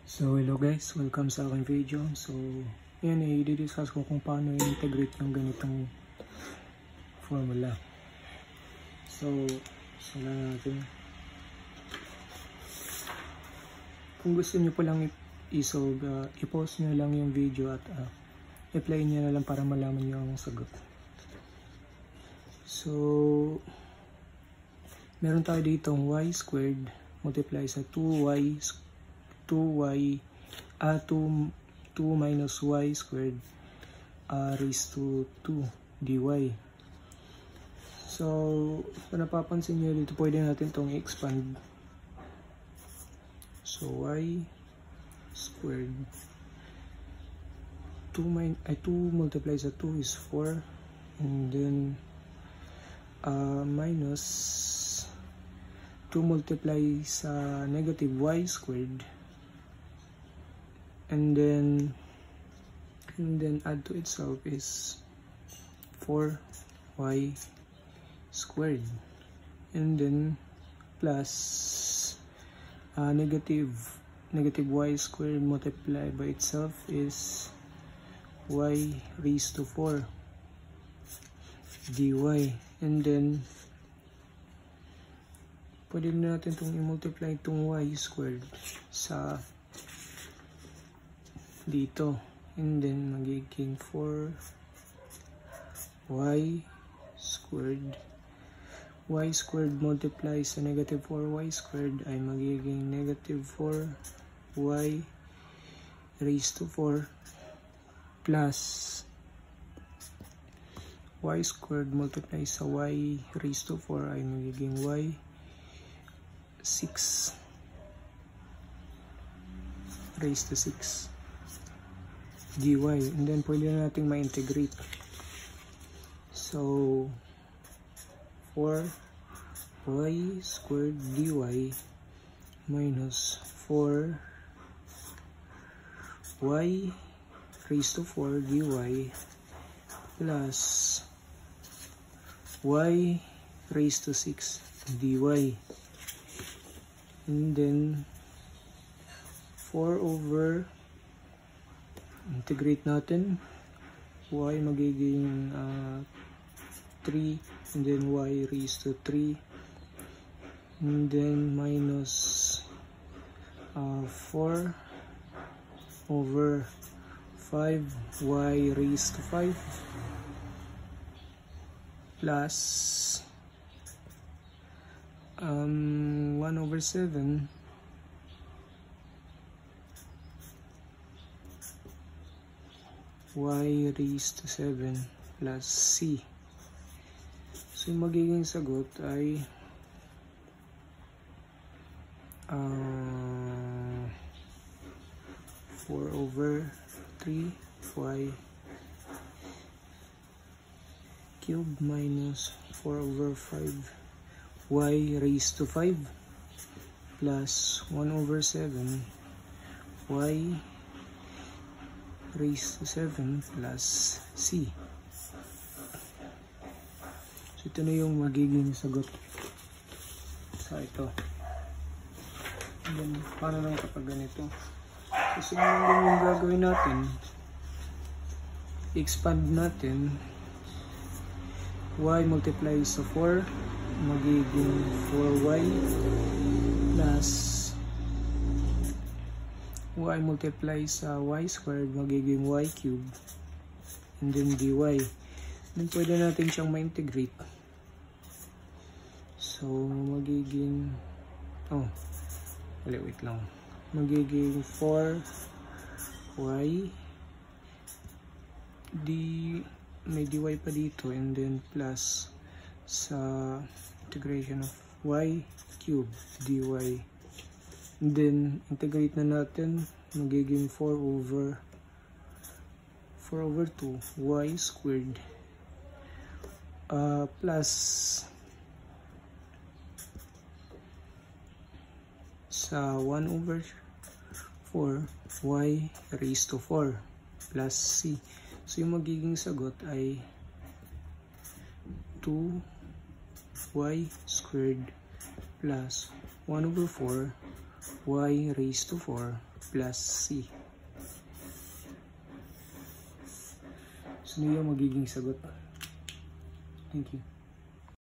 So hello guys, welcome sa aking video. So yan i-discuss ko kung paano i-integrate yung ganitong formula. So simulan natin. Kung gusto niyo po lang i-solve, i-pause niyo lang yung video at i-play niyo na lang para malaman niyo ang sagot. So meron tayo dito y squared multiply sa 2 minus y squared raised to 2 dy. So kung napapansin nyo dito, pwede natin itong i-expand. So y squared 2 multiply sa 2 is 4, and then minus 2 multiply sa negative y squared, and then add to itself is 4y squared, and then plus negative y squared multiplied by itself is y raised to 4 dy, and then pwede na natin itong i-multiply itong y squared sa dito, and then magiging 4y squared multiply sa negative 4y squared ay magiging negative 4y raised to 4 plus y squared multiply sa y raised to 4 ay magiging y 6 raised to 6 dy, and then pwede na natin ma-integrate. So 4y squared dy minus 4y raised to 4 dy plus y raised to 6 dy, and then 4 over integrate natin, y magiging 3, and then y raised to 3, and then minus 4 over 5 y raised to 5 plus 1 over 7 y raised to 7 plus c. So yung magiging sagot ay 4 over 3 y cubed minus 4 over 5 y raised to 5 plus 1 over 7 y raised to 7 plus c. So ito na yung magiging sagot sa ito. And then paano lang kapag ganito? So simulan din yung gagawin natin, expand natin. Y multiply sa 4 magiging 4y plus y multiply sa y squared magiging y cubed, and then dy. Then pwede natin siyang ma-integrate. So magiging wait lang, magiging 4y may dy pa dito, and then plus sa integration of y cubed dy, and then integrate na natin, magiging 4 over 2 y squared plus sa 1 over 4 y raised to 4 plus c. So yung magiging sagot ay 2y squared plus 1 over 4 y raised to 4 plus c. So, ano yung magiging sagot? Thank you.